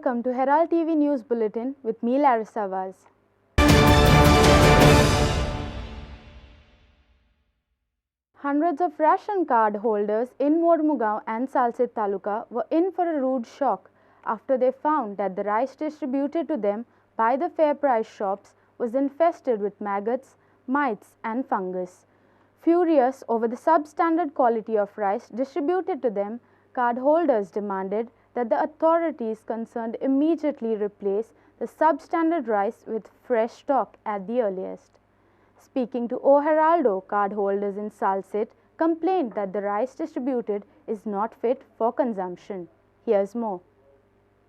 Welcome to Herald TV News Bulletin with me, Larissa Vaz. Hundreds of ration card holders in Mormugaon and Salsit Taluka were in for a rude shock after they found that the rice distributed to them by the fair price shops was infested with maggots, mites and fungus. Furious over the substandard quality of rice distributed to them, card holders demanded that the authorities concerned immediately replace the substandard rice with fresh stock at the earliest. Speaking to O Heraldo, card holders in Salsit complained that the rice distributed is not fit for consumption. Here's more.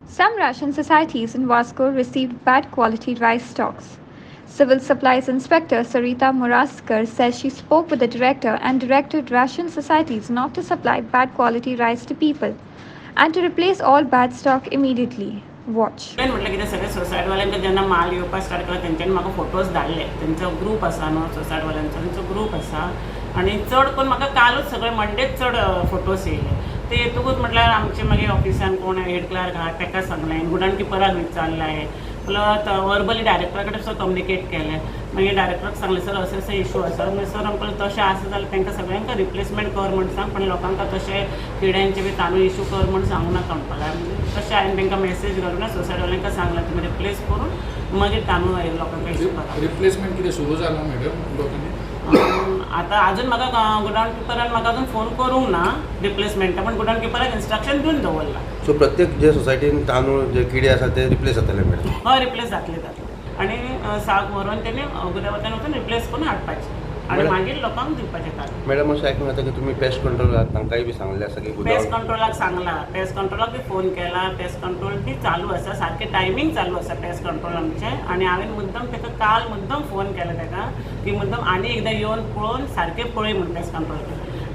Some ration societies in Vasco received bad quality rice stocks. Civil Supplies Inspector Sarita Muraskar says she spoke with the director and directed ration societies not to supply bad quality rice to people and to replace all bad stock immediately. Watch. म्हटलं की सगळे सोसायटीवाल्यांका जेन्ना माल येवपाक start केला तेंच्यांनी म्हाका photos धाडले. तेंचो ग्रूप आसा न्हू सोसायटीवाल्यांचो, तेंचो ग्रूप आसा आनी चड करून म्हाका कालूच सगळे मंडेच चड फोटोज येयले. ते येतकूच म्हटल्यार आमचे मागीर ऑफिसान कोण हेड क्लार्क आहा ताका सांगलें, गुडान किपराक विचारलें, प्लस वर्बली डायरेक्टरा कडेन सुद्दां कम्युनिकेट केलें. मागीर डायरेक्टराक सांगलें सर अशें इशू आसा. मागीर सर आमकां तशें आसा जाल्यार तांकां सगळ्यांक रिप्लेसमेंट कर म्हण सांग, पण लोकांक तशें किड्यांचे बी तांदूळ इशू कर म्हण सांगूं नाका म्हणपाक लागलें. तशें हांवें तांकां मेसेज घालून सोसायटीवाल्यांक सांगलें तुमी रिप्लेस करून मागीर तांदूळ लोकांक इशू करा. रिप्लेसमेंट कितें सुरू जाला मॅडम लोकांनी? आतां अजून म्हाका गुडाउन किपरान म्हाका अजून फोन करूंक ना रिप्लेसमेंटा, पण गुडाउन किपराक इन्स्ट्रक्शन दिवन दवरला. सो प्रत्येक जे सोसायटीन तांदूळ जे किडे आसा ते रिप्लेस जातले मॅडम? हय रिप्लेस जातले आनी साक व्हरून तेणी गुड्या वतान वचून रिप्लेस करून हाडपाचें आनी मागीर लोकांक दिवपाचें तांदूळ. मॅडम अशें आयकूंक येता की तुमी पेस्ट कंट्रोल तांकांय बी सांगलें आसा की पेस्ट कंट्रोलाक सांगला, पेस्ट कंट्रोलाक बी फोन केला, पेस्ट कंट्रोल बी चालू आसा, सारकें टायमींग चालू आसा पेस्ट कंट्रोल आमचें. आनी हांवें मुद्दम ताका काल मुद्दम फोन केला ताका की मुद्दम आनी एकदां येवन पळोवन सारकें पळय म्हूण पेस्ट कंट्रोल.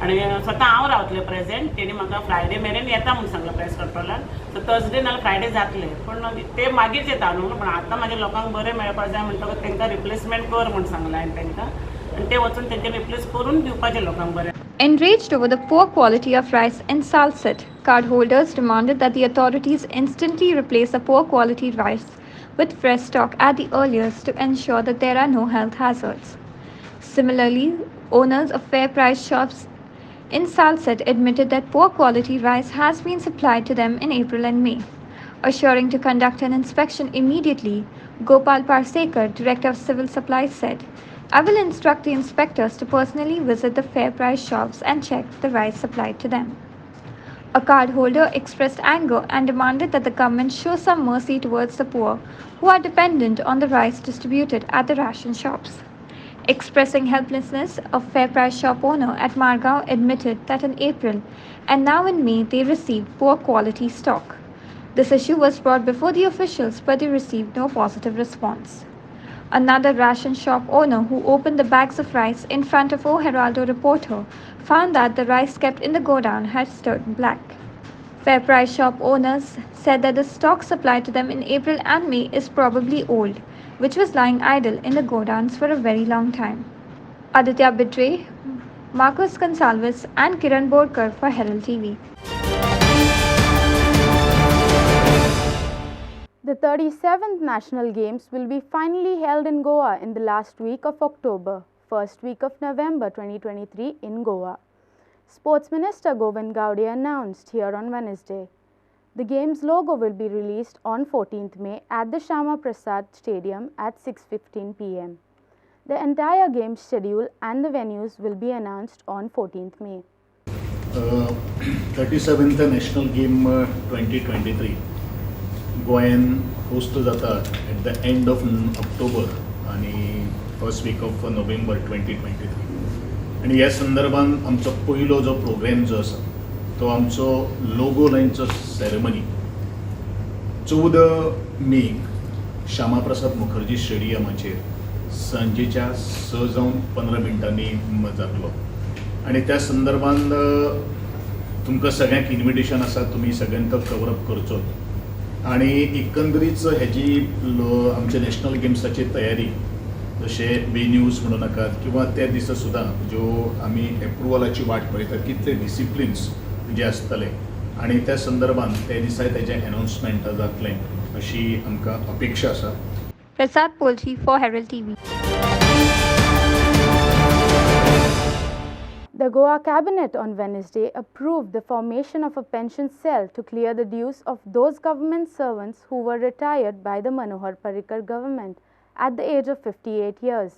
आनी स्वता हांव रावतलें प्रेजेंट. तेणी म्हाका फ्रायडे मेरेन येता म्हूण सांगला पेस्ट कंट्रोलान. सो थर्सडे नाल्यार फ्रायडे जातलें, पूण ते मागीर येता न्हू. पण आतां म्हाज्या लोकांक बरें मेळपाक जाय म्हणटकच तांकां रिप्लेसमेंट कर म्हूण सांगलां हांवें तांकां, आनी ते वचून तेंचे रिप्लेस करून दिवपाचें लोकांक बरें. Enraged over the poor quality of rice in Salsit, card holders demanded that the authorities instantly replace the poor quality rice with fresh stock at the earliest to ensure that there are no health hazards. Similarly, owners of fair price shops in Salsit admitted that poor quality rice has been supplied to them in April and May. Assuring to conduct an inspection immediately, Gopal Parsekar, Director of Civil Supplies, said, "I will instruct the inspectors to personally visit the fair price shops and check the rice supplied to them." A card holder expressed anger and demanded that the government show some mercy towards the poor who are dependent on the rice distributed at the ration shops. Expressing helplessness, a fair price shop owner at Margaon admitted that in April and now in May they received poor quality stock. This issue was brought before the officials, but they received no positive response. Another ration shop owner who opened the bags of rice in front of O Heraldo reporter found that the rice kept in the godown had turned black. Fair price shop owners said that the stock supplied to them in April and May is probably old, which was lying idle in the godowns for a very long time. Aditya Bidre, Marcos Gonsalves and Kiran Bodkar for Herald TV. The 37th National Games will be finally held in Goa in the last week of October, first week of November 2023 in Goa. Sports Minister Govind Gowdy announced here on Wednesday. The Games logo will be released on 14th May at the Shama Prasad Stadium at 6:15 p.m. The entire Games schedule and the venues will be announced on 14th May. 37th National Game 2023 गोंयान host जाता at the end of October आणि first weak of November 2023. आणि ह्या संदर्भान आमचो पयलो जो programme जो आसा तो आमचो लोगो लायनचो सेरेमनी 14 मेक श्यामाप्रसाद मुखर्जी स्टेडियमाचेर सांजेच्या 6:15 जातलो. आणि त्या संदर्भान तुमकां सगळ्यांक इन्विटेशन आसा, तुमी सगळ्यांक कवरअप करचो. आणि एकंदरीत हेजी आमच्या नॅशनल गेम्साची तयारी जशे वेन्यूज म्हणू नाकात किंवा त्या दिसा सुद्दां ज्यो आमी एप्रुवलाची वाट पळयतात कितले डिसिप्लिन्स जे आसतले आणि त्या संदर्भान त्या दिसा तेजें अनाउन्समेंट जातलें. अशी आमकां अपेक्षा आसा. Prasad Polji for Herald TV. The Goa Cabinet on Wednesday approved the formation of a pension cell to clear the dues of those government servants who were retired by the Manohar Parrikar government at the age of 58 years.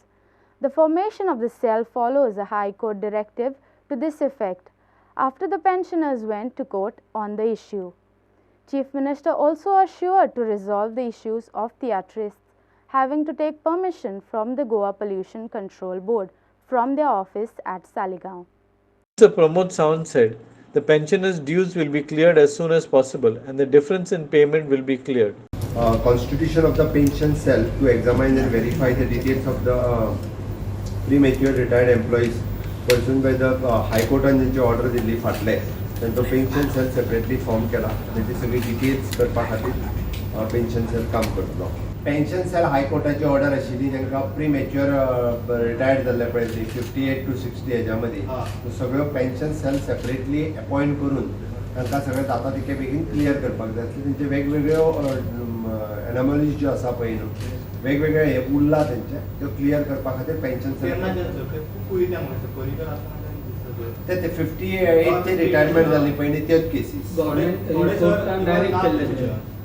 The formation of the cell follows a High Court directive to this effect after the pensioners went to court on the issue. Chief Minister also assured to resolve the issues of theatrists having to take permission from the Goa Pollution Control Board from their office at Saligaon. Mr. Pramod Sawant said, the pensioners' dues will be cleared as soon as possible and the difference in payment will be cleared. Constitution of the pension cell to examine and verify the details of the premature retired employees pursuant by the High Court and ज्यांची order Delhi फाटले त्यांचो pension sale separately form केला. त्याची सगळी details करपा खातीर pension sale काम करतलो. पेन्शन सेल हायकोर्टाची ऑर्डर आशिल्ली जांकां प्रीमॅच्युअर रिटायर्ड जाल्ले पळय 58 to 60 हेज्या मदीं तो सगळ्यो पेन्शन सेल सेपरेटली अपॉयंट करून तांकां सगळें जाता तितके बेगीन क्लियर करपाक जाय. तेंचे वेगवेगळ्यो एनॉमलीज ज्यो आसा पळय न्हू वेगवेगळे हे उरला तेंचे त्यो क्लियर करपा खातीर पेन्शन सेल ते 58 चे रिटायरमेंट जाल्ली पळय न्ही त्योच केसीस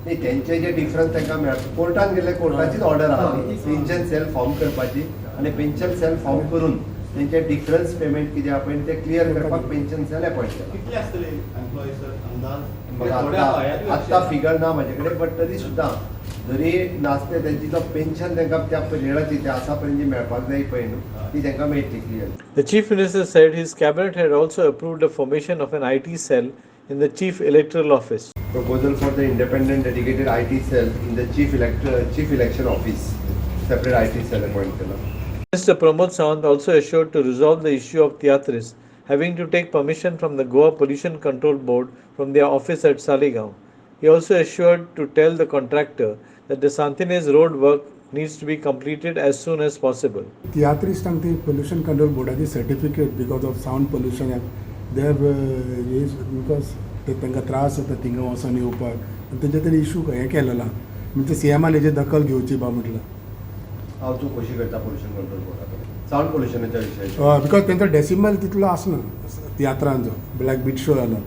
नाही त्यांचे जे डिफरन्स तांकां मेळटा कोर्टान गेले कोर्टाचीच ऑर्डर आहा पेन्शन सेल फॉर्म करपाची आनी पेन्शन सेल फॉर्म करून त्यांचे डिफरन्स पेमेंट कितें आहा पळय ते क्लियर करपाक पेन्शन सेल अपॉयंट केला. आत्ता फिगर ना म्हाजे कडेन बट तरी सुद्दां जरी नासते त्यांची जो पेन्शन तांकां त्या पिरियडाची ते आसा पर्यंत जी मेळपाक जाय पळय न्हू ती तांकां मेळटली clear. The Chief Minister said his cabinet had also approved the formation of an IT cell in the Chief Electoral Office. Proposal for the independent dedicated IT cell in the Chief Election Office. Separate IT cell appoint kela. Mr. Pramod Sawant also assured to resolve the issue of theatrists having to take permission from the Goa Pollution Control Board from their office at Saligaon. He also assured to tell the contractor that the Santines road work needs to be completed as soon as possible. Theatrists and the Pollution Control Board has a certificate because of sound pollution. They have because तांकां त्रास जाता थिंगा वचोन येवपाक आनी तेजे तरी issue हें केलेला म्हणजे सीएमान हेजी दखल घेवची बा म्हटलं. हांव चवकशी करता पोल्युशन कंट्रोल बोर्डाकडे सावंड पोल्युशनाच्या विशयाचेर बिकॉज तेंचो डेसिमल तितलो आसना तियात्रांचो ब्लॅक बीट शो जालो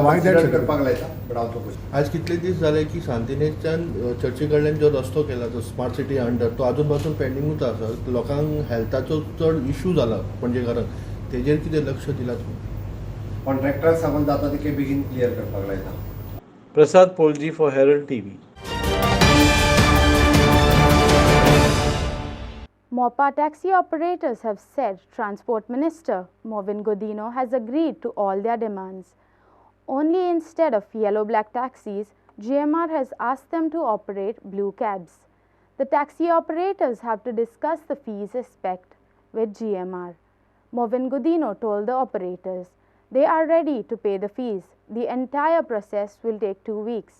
वाय दॅट करपाक लायता बट हांव चवकशी. आज कितले दीस जाले की सांतिनेच्यान चर्ची कडल्यान जो रस्तो केला तो स्मार्ट सिटी अंडर तो आजून पासून पेंडिंगूच आसा. लोकांक हेल्थाचो चड इशू जाला पणजेकारांक तेजेर कितें लक्ष दिलां तुमी? कॉन्ट्रॅक्टर सामान जाता तितके बेगीन क्लियर करपाक लायता. Prasad Polji for Herald TV. Malpai taxi operators have said Transport Minister Movin Godino has agreed to all their demands. Only instead of yellow-black taxis, GMR has asked them to operate blue cabs. The taxi operators have to discuss the fees aspect with GMR. Movin Godino told the operators they are ready to pay the fees. The entire process will take 2 weeks,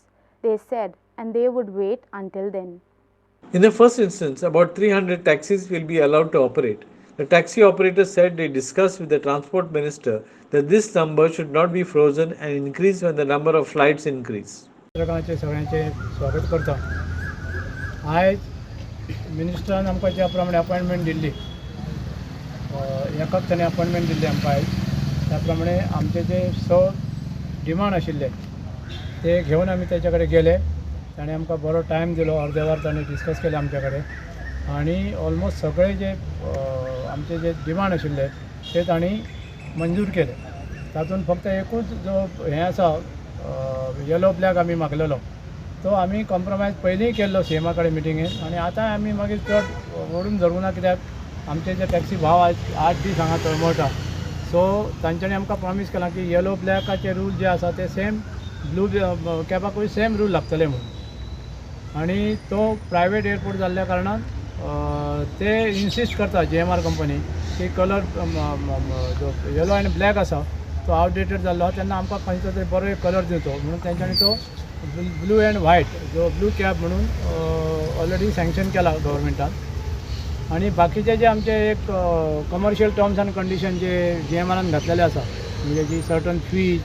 they said, and they would wait until then. In the first instance, about 300 taxis will be allowed to operate. The taxi operators said they discussed with the Transport Minister that this number should not be frozen and increase when the number of flights increase. सगळ्यांचे स्वागत करता. आयज मिनिस्टरान आमकां ज्या प्रमाणे appointment Delhi एकाक ताणें appointment Delhi आमकां आयज त्या प्रमाणे आमचे जे 6 डिमांड आशिल्ले ते घेवन आमी तेच्या कडेन गेले. ताणें आमकां बरो टायम दिलो अर्दे वर ताणें डिस्कस केलें आमच्या कडेन आनी ऑलमोस्ट सगळे जे आमचे जे डिमांड आशिल्ले ते तांणी मंजूर केले. तातूंत फक्त एकूच जो हें आसा येलो ब्लॅक आमी मागलेलो तो आमी कॉम्प्रोमायज पयलींय केल्लो सीएमा कडेन मिटिंगेन आनी आतां आमी मागीर चड व्हरून धरूंक ना कित्याक आमचे जे टॅक्सी भाव आज 8 दीस हांगा तळमळटा. सो तांच्यांनी आमकां प्रॉमीस केलां की येलो ब्लॅकाचे रूल जे आसा ते सेम ब्लू कॅबाकूय सेम रूल लागतले म्हणून. आनी तो प्रायवेट एअरपोर्ट जाल्ल्या कारणान ते इन्सिस्ट करता GMR कंपनी की कलर जो येलो आनी ब्लॅक आसा तो आउटडेटेड जाल्लो आसा तेन्ना आमकां खंयचो तरी बरो एक कलर दिवचो म्हणून तेंच्यांनी तो ब्लू एंड व्हायट जो ब्लू कॅब म्हणून ऑलरेडी सँक्शन केला गव्हर्मेंटान. आनी बाकीचे जे आमचे एक कमर्शियल टर्म्स एंड कंडिशन जे GMRन घातलेले आसा म्हणजे जी सर्टन फीज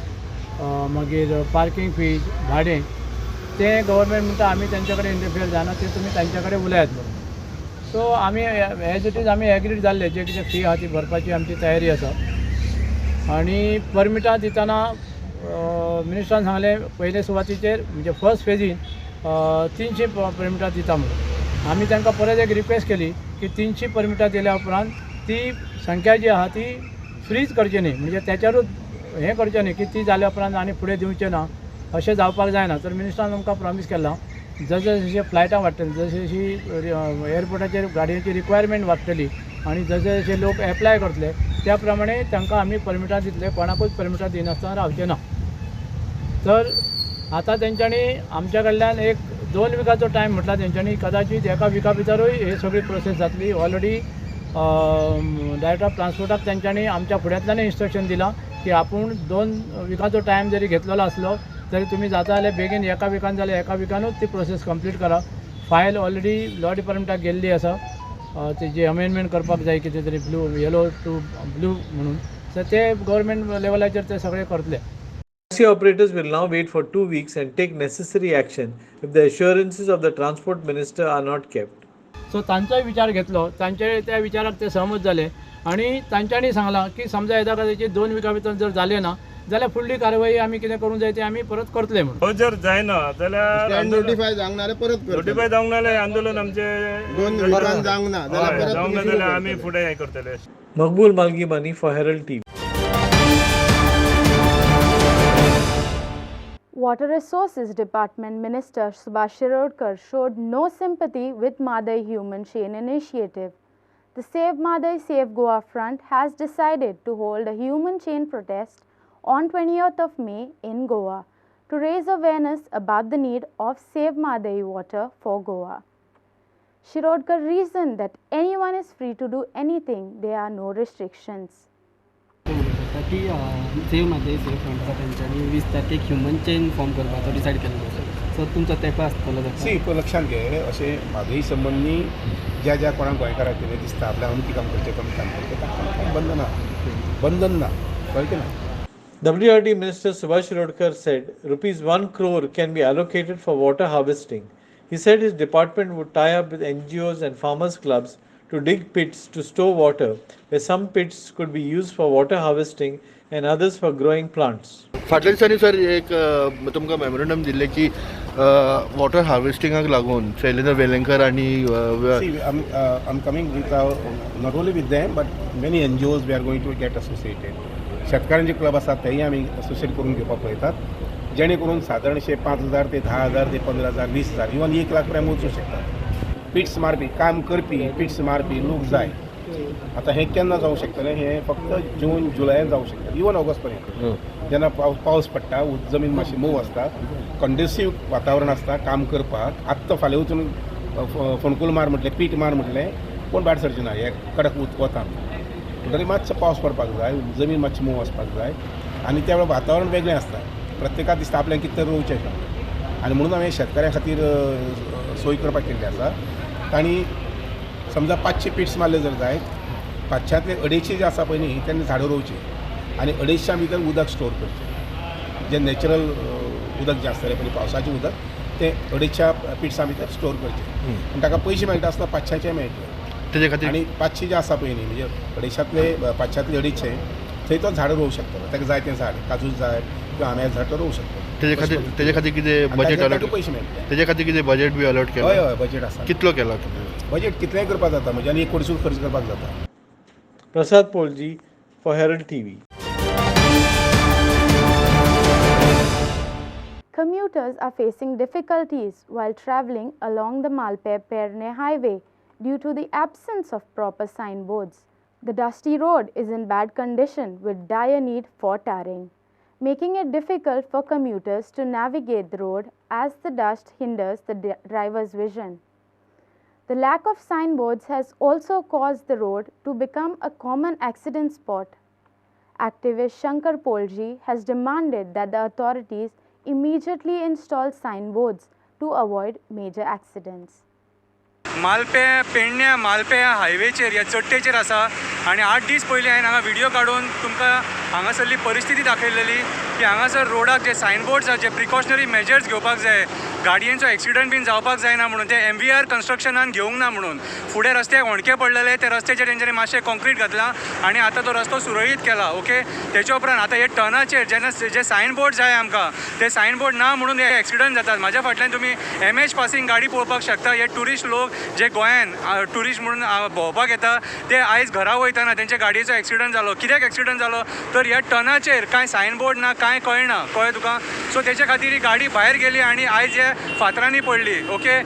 मागीर पार्किंग फीज भाडें ते गव्हर्मेंट म्हणटा आमी तेंच्याकडे इंटरफियर जायना, ते तुमी तेंच्याकडे उलयात म्हणून. सो आमी एज इट इज आमी एग्रीड जाल्ले, जे कितें फी आहा ती भरपाची आमची तयारी आसा. आनी परमिटां दितना मिनिस्टरान सांगलें पयले सुवातीचेर म्हणजे फर्स्ट फेजीन 300 परमिटां दिता म्हणून. आमी तांकां परत एक रिक्वेस्ट केली की 300 परमिटां दिल्या उपरांत ती संख्या जी आहा ती फ्रीज करची न्ही, म्हणजे त्याच्यारूच हें करचें न्ही की ती जाल्या उपरांत आनी फुडें दिवचें ना, अशें जावपाक जायना. तर मिनिस्टरान आमकां प्रॉमीस केला जशें जशें फ्लायटां वाडटलीं, जशी जशी एअरपोर्टाचेर गाडयांची रिक्वायरमेंट वाडटली आनी जशे जशे लोक एप्लाय करतले त्या प्रमाणे तांकां आमी परमिटां दितले, कोणाकूच परमिटां दिनासतना रावचे ना. तर आतां तेंच्यांनी आमच्या कडल्यान एक 2 विकाचो टायम म्हटला तेंच्यांनी, कदाचित एका विका भितरूय हे सगळी प्रोसेस जातली. ऑलरेडी डायरेक्टर ऑफ ट्रान्सपोर्टाक तेंच्यांनी आमच्या फुड्यांतल्यान इन्स्ट्रक्शन दिलां की आपूण 2 विकाचो टायम जरी घेतलेलो आसलो तरी तुमी जाता जाल्यार बेगीन एका विकान जाल्यार एका विकानूच ती प्रोसेस कंप्लीट करा. फायल ऑलरेडी लॉ डिपार्टमेंटाक गेल्ली आसा, तेजी अमेंडमेंट करपाक जाय कितें तरी ब्लू येलो टू ब्लू म्हणून. सो ते गव्हर्मेंट लेवलाचेर ते सगळे करतले. Taxi operators will now wait for 2 weeks and take necessary action if the assurances of the transport minister are not kept. So तांचोय विचार घेतलो, तांचे त्या विचाराक ते सहमत जाले आनी तांच्यांनी सांगलां की समजा येता कदाची 2 विका भितर जर जालें ना जाल्यार फुडली कारवाई आमी कितें करूंक जाय ती आमी परत करतले म्हणून. जर जायना जाल्यार नोटिफाय जावंक ना जाल्यार परत नोटिफाय जावंक ना जाल्यार आंदोलन आमचे 2 विकान जावंक ना जावंक ना जाल्यार आमी फुडें हें करतले. Maqbool Malgimani for Herald TV. Water Resources Department Minister Subhash Shirodkar showed no sympathy with Malpai Human Chain Initiative. The Save Malpai Save Goa Front has decided to hold a human chain protest on 20th of May in Goa to raise awareness about the need of Save Malpai water for Goa. Shirodkar reasoned that anyone is free to do anything, there are no restrictions. की save Mhadei save front तेंच्यांनी 20 तारखेक human chain form करपाचो decide केल्लो. So तुमचो तेंको आसतलो पळय लक्षात घे, अशें म्हादय संबंधी ज्या ज्या कोणाक गोंयकाराक कितें दिसता आपल्या अमकी काम करचें कमी काम करचें ताका बंधन ना, कळ्ळें ना. WRD Minister Subhash Shirodkar said rupees 1 crore can be allocated for water harvesting. He said his department would tie up with NGOs and farmers clubs to dig pits to store water, where some pits could be used for water harvesting and others for growing plants. फाटल्या दिसांनी sir एक तुमकां memorandum दिल्लें की water हार्वेस्टिंगाक लागून शैलेंद्र वेलंकर आनी I'm coming with not only with them but many NGOs we are going to get associated. शेतकारांचे club आसात तेही आमी असोसिएट करून घेवपाक पळयतात, जेणे करून सादारणशे 5,000 ते 10,000 ते 15,000 20,000 इवन 1 लाख पर्यंत वचूंक शकतात. पिट्स मारपी काम करपी पिट्स मारपी लोक जाय. आतां हें केन्ना जावंक शकतलें, हें फक्त जून जुलयान जावंक शकता, इवन ऑगस्ट पर्यंत. जेन्ना पावस पडटा, जमीन मातशी मोव आसता, कंड्युसीव वातावरण आसता काम करपाक. आत्तां फाल्यां वचून फोणकूल मार म्हटलें, पीट मार म्हटलें, कोण भायर सरचें ना हे कडक वता. म्हणटकीर मातसो पावस पडपाक जाय, जमीन मातशी मोव आसपाक जाय आनी त्या वेळार वातावरण वेगळें आसता. प्रत्येकाक दिसता आपल्याक कितें तरी रोवचें आनी म्हणून हांवें शेतकाऱ्यां खातीर सोय करपाक केल्ली आसा. तांणी समजा 500 पिट्स मारले जर जायत, 500तले 250 जे आसा पळय न्ही तेन्ना झाडां रोवची आनी 250 भितर उदक स्टोर करचें. जे नॅचरल उदक जें आसतलें पळय पावसाचें उदक तें 250 पिट्सां भितर स्टोर करचें आनी ताका पयशे मेळटा आसतना 500चे मेळटले तेजे खातीर. आनी 500 जे आसा पळय न्ही म्हणजे 500तले 250 थंय तो झाड रोवंक शकता. ताका जाय तें झाड, काजू जाय किंवा आंब्याचें झाड तो रोवंक शकता. तेजे खातीर कितें बजेट अलॉट, पयशे मेळटले. तेजे खातीर कितें बजेट बी अलॉट केला? हय बजेट आसा. कितलो केला? बजेट कितलेंय करपाक जाता, म्हणजे आनी 1 कोटी खर्च करपाक जाता. Prasad Polji for Herald TV. Commuters are facing difficulties while travelling along the Malpai Highway due to the absence of proper signboards. The dusty road is in bad condition with dire need for tarring, making it difficult for commuters to navigate the road as the dust hinders the driver's vision. The lack of signboards has also caused the road to become a common accident spot. Activist Shankar Polji has demanded that the authorities immediately install signboards to avoid major accidents. Malpe हायवेचेर ह्या चड्टेचेर आसा आनी 8 दीस पयलीं हांवें हांगा video काडून तुमकां हांगासरली परिस्थिती दाखयलेली की हांगासर रोडाक जे सायनबोर्ड्स जे प्रिकॉशनरी मेजर्स घेवपाक जाय गाडयेंचो एक्सिडंट बीन जावपाक जायना म्हणून ते MVR कन्स्ट्रक्शनान घेवंक ना म्हणून फुडें रस्त्याक होणके पडलेले ते रस्त्याचेर तेंच्यांनी मातशें कॉन्क्रीट घातलां आनी आतां तो रस्तो सुरळीत केला. ओके, तेच्या उपरांत आतां हे टर्नाचेर जेन्ना जे सायन बोर्ड जाय आमकां ते सायन बोर्ड ना म्हणून हे एक्सिडंट जातात. म्हाज्या फाटल्यान तुमी MH पासिंग गाडी पळोवपाक शकता. हे ट्युरिस्ट लोक जे गोंयान ट्युरिस्ट म्हणून भोंवपाक येता ते आयज घरा वयताना तेंच्या गाडयेचो एक्सिडंट जालो. कित्याक एक्सिडंट जालो तर ह्या टर्नाचेर कांय सायन बोर्ड ना, कांय कळना, कळ्ळें तुका. सो तेच्या खातीर ही गाडी भायर गेली आनी आयज हे फातरांनी पडली. ओके,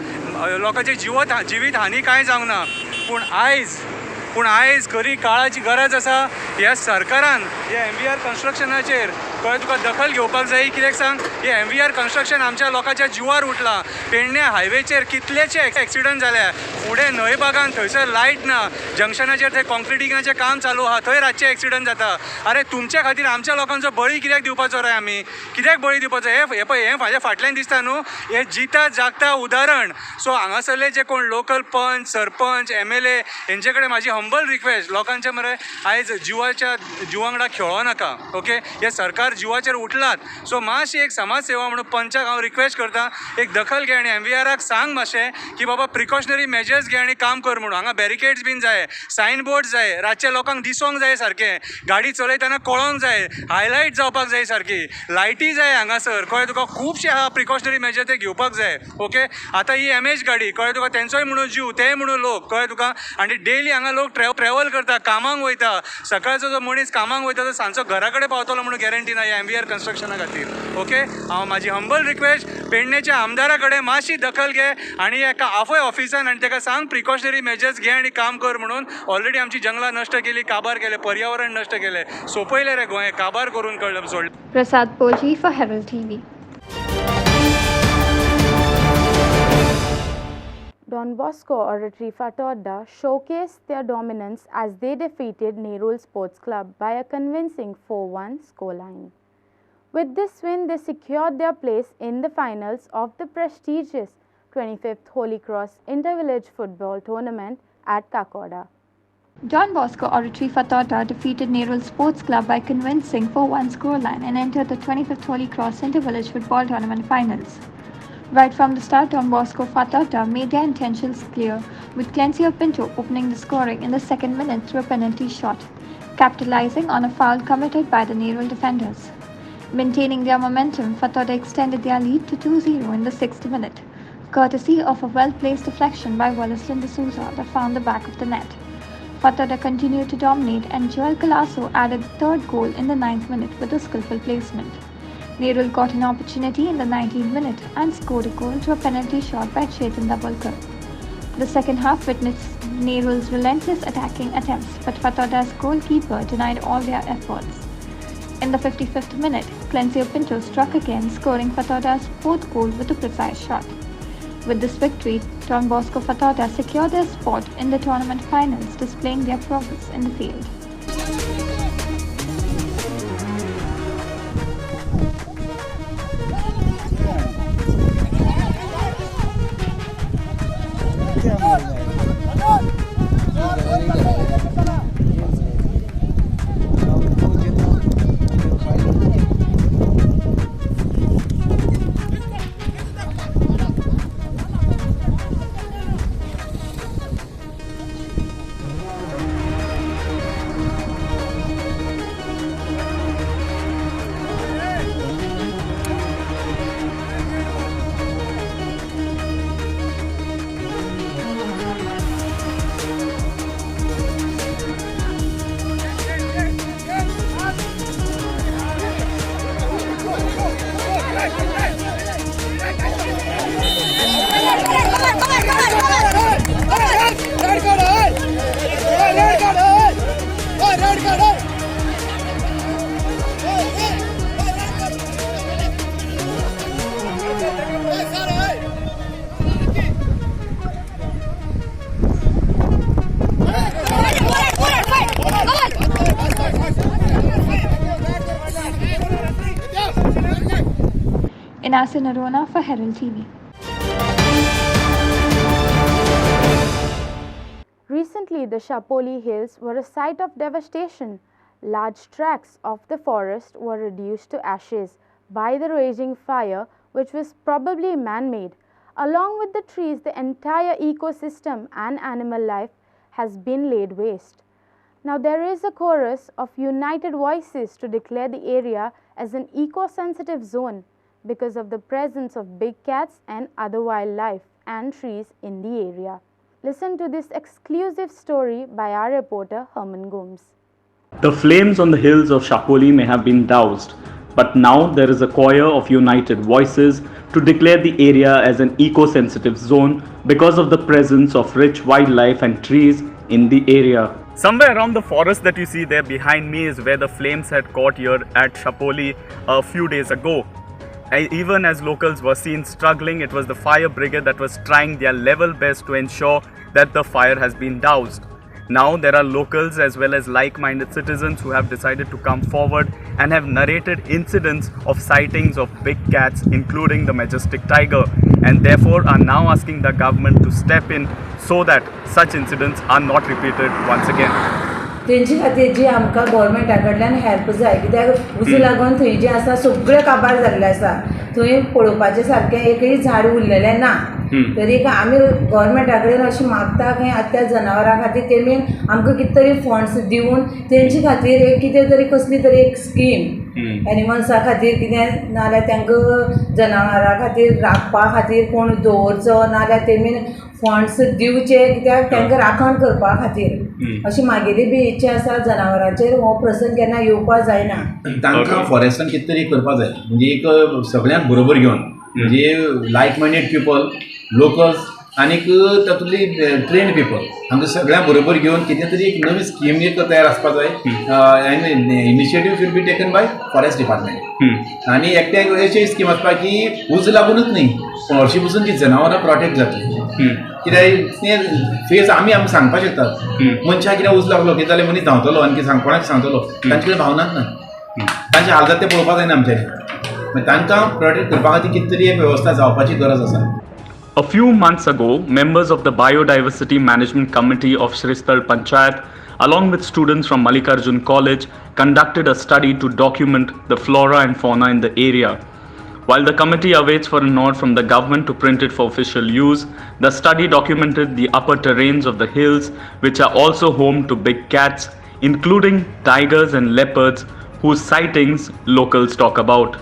लोकांची जिवीत हानी कांय जावंक ना. पूण आयज खरी काळाची गरज आसा. ह्या सरकारान ह्या MVR कन्स्ट्रक्शनाचेर कळ्ळें तुका दखल घेवपाक जाय. कित्याक सांग, हे MVR कन्स्ट्रक्शन आमच्या लोकांच्या जिवार उठलां. पेडण्या हायवेचेर कितलेशे एक्सिडंट जाल्या. फुडें न्हंय भागान थंयसर लायट ना, जंक्शनाचेर थंय कॉन्क्रिटिंगाचें काम चालू आहा, थंय रातचे एक्सिडंट जाता. अरे तुमच्या खातीर आमच्या लोकांचो बळी कित्याक दिवपाचो रे आमी? कित्याक बळी दिवपाचो? हे पळय, हे म्हाज्या फाटल्यान दिसता न्हू, हे जिता जागता उदाहरण. सो हांगासरले जे कोण लोकल पंच, सरपंच, MLA हेंचे कडेन म्हाजी हंबल रिक्वेस्ट, लोकांचे मरे आयज जिवांगडा खेळो नाका. ओके, हे सरकार जिवाचेर उठलात. सो मातशी एक समाज सेवा म्हणून पंचाक हांव रिक्वेस्ट करता, एक दखल घे आनी MVRाक सांग मातशें की बाबा प्रिकॉशनरी मेजर्स घे आनी काम कर म्हणून. हांगा बॅरिकेड्स बीन जाय, सायन बोर्ड जाय, रातच्या लोकांक दिसोंक जाय सारकें, गाडी चलयतना कळोंक जाय, हायलायट जावपाक जाय सारकी, लायटी जाय हांगासर, कळ्ळें तुका. खुबशे आहा प्रिकॉशनरी मेजर ते घेवपाक जाय. ओके, आतां ही MH गाडी, कळ्ळें तुका, तेंचोय म्हणून जीव, तेय म्हणून लोक, कळ्ळें तुका. आनी डेली हांगा लोक ट्रॅव्हल करता, कामाक वयता. सकाळचो जो मनीस कामाक वयता तो सांजचो घरा कडेन पावतलो म्हणून गॅरंटी ना ह्या MVR कन्स्ट्रक्शना खातीर. ओके, हांव म्हाजी हंबल रिक्वेस्ट पेडणेच्या आमदारा कडेन मातशी दखल घे आनी एका आफय ऑफिसान आनी ताका सांग प्रिकॉशनरी मेजर्स घे आनी काम कर म्हणून. ऑलरेडी आमची जंगलां नश्ट केली, काबार केले, पर्यावरण नश्ट केले, सोपयले रे गोंय, काबार करून कळ्ळें सोडलें. Prasad Poji for Herald TV. Don Bosco Oratory Fatorda showcased their dominance as they defeated Nerul Sports Club by a convincing 4-1 scoreline. With this win, they secured their place in the finals of the prestigious 25th Holy Cross Inter-Village Football Tournament at Kakoda. Don Bosco Oratory Fatorda defeated Nerul Sports Club by convincing 4-1 scoreline and entered the 25th Holy Cross Inter-Village Football Tournament finals. Right from the start, Don Bosco Fatorda made their intentions clear, with Clencio Pinto opening the scoring in the second minute through a penalty shot, capitalizing on a foul committed by the Nerul defenders. Maintaining their momentum, Fatorda extended their lead to 2-0 in the 6th minute, courtesy of a well-placed deflection by Wallace D'Souza that found the back of the net. Fatorda continued to dominate and Joel Colasso added the third goal in the 9th minute with a skillful placement. Nerul got an opportunity in the 19th minute and scored a goal to a penalty shot by Chetan Dabholkar. The second half witnessed Nerul's relentless attacking attempts, but Fatorda's goalkeeper denied all their efforts. In the 55th minute, Clencio Pinto struck again, scoring Fatorda's fourth goal with a precise shot. With this victory, Don Bosco Fatorda secured their spot in the tournament finals, displaying their progress in the field. Inasa Narona for Herald TV. Recently, the Chapoli Hills were a site of devastation. Large tracts of the forest were reduced to ashes by the raging fire, which was probably man-made. Along with the trees, the entire ecosystem and animal life has been laid waste. Now there is a chorus of united voices to declare the area as an eco-sensitive zone because of the presence of big cats and other wildlife and trees in the area. Listen to this exclusive story by our reporter Herman Gomes. The flames on the hills of Chapoli may have been doused, but now there is a choir of united voices to declare the area as an eco-sensitive zone because of the presence of rich wildlife and trees in the area. Somewhere around the forest that you see there behind me is where the flames had caught here at Chapoli a few days ago. Even as locals were seen struggling, it was the fire brigade that was trying their level best to ensure that the fire has been doused. Now there are locals as well as like-minded citizens who have decided to come forward and have narrated incidents of sightings of big cats, including the majestic tiger, and therefore are now asking the government to step in so that such incidents are not repeated once again. तेंचे खातीर जी आमकां गव्हर्मेंटा कडल्यान help जाय, कित्याक उजो लागून थंय जे आसा सगळें काबार जाल्लें आसा. थंय पळोवपाचें सारकें एकय झाड उरलेलें ना. तरी आमी गव्हर्मेंटा कडेन अशें मागता की त्या जनावरां खातीर तेमी आमकां कितें तरी फंड्स दिवन तेंचे खातीर एक कितें तरी कसली तरी एक स्कीम एनिमल्सा खातीर कितें नाल्यार तांकां जनावरां खातीर राखपा खातीर कोण दवरचो नाल्यार तेमी फंड्स दिवचे कित्याक तांकां राखण करपा खातीर अशी म्हागेली बी इच्छा आसा. जनावरांचेर हो प्रसंग केन्ना येवपाक जायना. तांकां फॉरेस्टान कितें तरी करपा जाय, म्हणजे एक सगळ्यांक बरोबर घेवन म्हणजे लायक मायंडेड पीपल, लोकल्स आनीक तातूंतली ट्रेन्ड पीपल हांकां सगळ्यांक बरोबर घेवन कितें तरी एक नवी स्कीम एक तयार आसपा जाय. End initiative should be taken by forest department आनी एकट्याक अशी स्कीम आसपा की उज लागूनच न्ही पूण हरशीं पसून ती जनावरां प्रोटेक्ट जातली. कित्याक तें फेस आमी सांगपाक शकतात मनशाक कितें उज लागलो कितें जाल्यार मनीस धांवतलो आनी कोणाक सांगतलो, तांचे कडेन भावनाच ना. तांचे हाल जाता ते पळोवपाक जायना आमच्यानी. तांकां प्रोटेक्ट करपा खातीर कितें तरी एक वेवस्था जावपाची गरज आसा. A few months ago, members of the Biodiversity Management Committee of Sristhal Panchayat, along with students from Mallikarjun College, conducted a study to document the flora and fauna in the area. While the committee awaits for a nod from the government to print it for official use, the study documented the upper terrains of the hills, which are also home to big cats, including tigers and leopards, whose sightings locals talk about.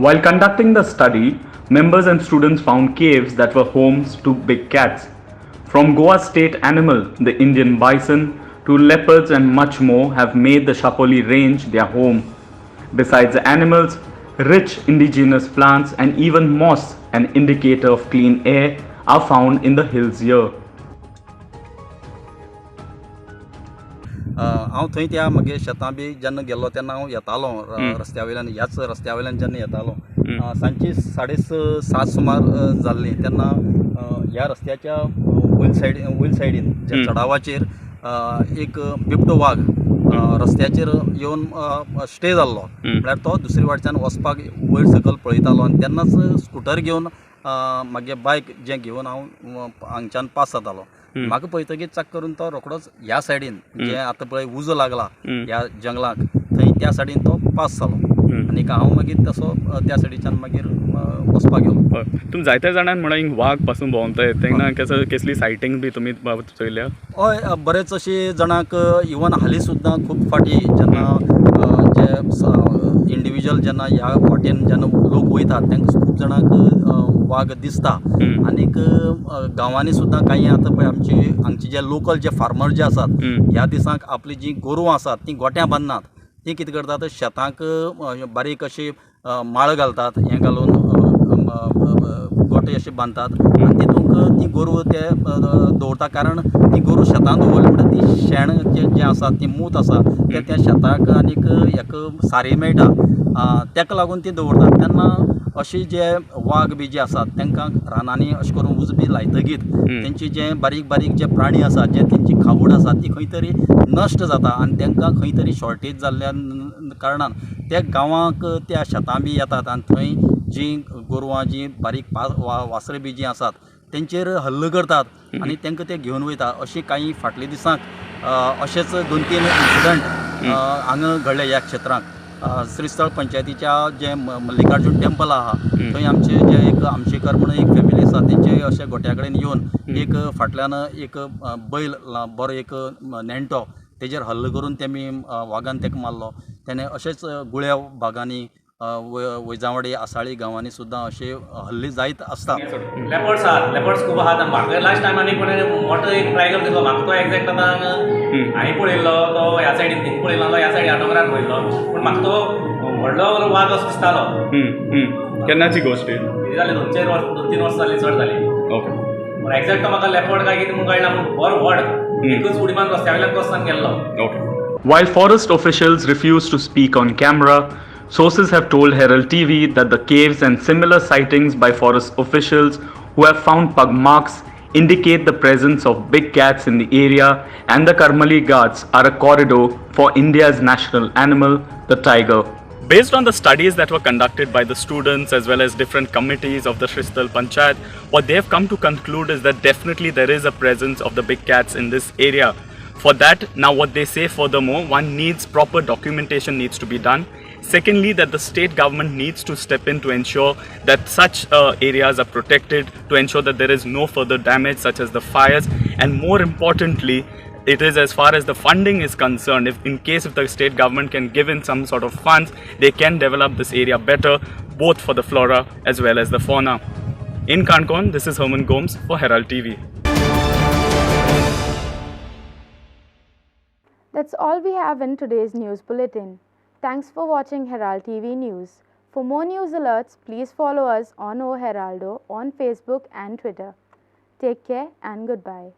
While conducting the study, members and students found caves that were homes to big cats. From Goa's state animal, the Indian bison, to leopards and much more have made the Chapoli range their home. Besides the animals, rich indigenous plants and even moss, an indicator of clean air, are found in the hills here. हांव थंय त्या म्हगे शेतां बी जेन्ना गेल्लो तेन्ना हांव येतालो रस्त्या वयल्यान, ह्याच रस्त्या वयल्यान जेन्ना येतालो सांजची 6:30 सुमार जाल्ली तेन्ना ह्या रस्त्याच्या वयर सायडीन ज्या चडावाचेर एक बिबटो वाघ रस्त्याचेर येवन स्टे जाल्लो. म्हळ्यार तो दुसरे वाटच्यान वचपाक वयर सकयल पळयतालो आनी तेन्नाच स्कुटर घेवन मागे बायक जें घेवन हांव हांगच्यान पास जातालो. म्हाका पळयतकीर चक करून तो रोखडोच ह्या सायडीन जें आतां पळय उजो लागला ह्या जंगलाक थंय त्या सायडीन तो पास जालो आनी हांव मागीर तसो त्या सायडीच्यान मागीर वचपाक गेलो. तुमी जायत्या जाणांक म्हणा हिंग वाघ पासून भोंवताय तेन्ना कसली सायटींग बी तुमी चोयल्या? हय, बरेच अशे जाणांक इवन हालीं सुद्दां खूब फाटी जेन्ना जे इंडिविज्युअल जेन्ना ह्या वाटेन जेन्ना लोक वयतात तांकां खूब जाणांक वाघ दिसता. आनीक गांवांनी सुद्दां कांय आतां पळय हांगचे जे लोकल जे फार्मर जे आसात ह्या दिसांक आपली जी गोरवां आसात ती गोठ्यां बांदनात. ती कितें करतात शेतांक बारीक अशी माळ घालतात, हें घालून गोठे अशे बांदतात आनी तितूंत तातूंत ती गोरवां ते दवरता कारण ती गोरवां शेतांत दवरली म्हणटा ती शेण जें आसा ती मूत आसा तें त्या शेताक आनीक हेका सारें मेळटा तेका लागून ती दवरतात तेन्ना अशी जे वाघ बी जे आसात तांकां रानांनी अशें करून उज बी लायतकीर तेंची जे बारीक बारीक जे प्राणी आसा जे तेंची खावड आसा ती खंय तरी नश्ट जाता आनी तांकां खंय तरी शॉर्टेज जाल्ल्या कारणान त्या गांवांक त्या शेतां बी येतात आनी थंय जीं गोरवां जीं बारीक वासरां बी जीं आसात तेंचेर हल्लो करतात आनी तांकां ते घेवन वयता अशी काही फाटल्या दिसांक अशेंच 2-3 इन्सिडंट हांगा घडले ह्या क्षेत्रांत श्रीस्थळ पंचायतीच्या जे मल्लिकार्जून टेंपल आहा थंय आमचे जे एक आमचेकर म्हणून एक फॅमिली आसा तेंचे अशे गोट्या कडेन येवन एक फाटल्यान एक बैल बरो एक नेणटो तेजेर हल्लो करून तेमी वागान ताका मारलो तेणे अशेंच गुळ्या भागांनी वैजावडी आसाळी गांवांनी सुद्दां अशे हल्ले जायत आसता लेपर्ड्स खूब आहात म्हाका लास्ट टायम आनी कोणें मोठो एक ट्रायगर दिसलो म्हाका तो एक्झॅक्ट आतां हांवें पळयल्लो तो ह्या सायडीन थिंग पळयलो ह्या सायडीन आटोग्राफ पळयल्लो पूण म्हाका तो व्हडलो वाघ असो दिसतालो केन्नाची गोश्ट जाली 2-3 वर्सां जाली चड जाली ओके पूण एक्झॅक्ट तो म्हाका लेपर्ड काय कितें म्हणून कळना पूण बरो व्हड एकूच उडी मारून रस्त्या वयल्यान बसतान गेल्लो Okay. While forest officials refuse to speak on camera, sources have told Herald TV that the caves and similar sightings by forest officials who have found pug marks indicate the presence of big cats in the area, and the Karmali Ghats are a corridor for India's national animal, the tiger. Based on the studies that were conducted by the students as well as different committees of the Shristal Panchayat, what they have come to conclude is that definitely there is a presence of the big cats in this area. For that, now what they say furthermore, one needs proper documentation needs to be done. Secondly, that the state government needs to step in to ensure that such areas are protected, to ensure that there is no further damage such as the fires, and more importantly, it is as far as the funding is concerned, if the state government can give in some sort of funds, they can develop this area better, both for the flora as well as the fauna. In Kankon, this is Herman Gomes for Herald TV. That's all we have in today's news bulletin. Thanks for watching Herald TV News. For more news alerts, please follow us on O Heraldo on Facebook and Twitter. Take care and goodbye.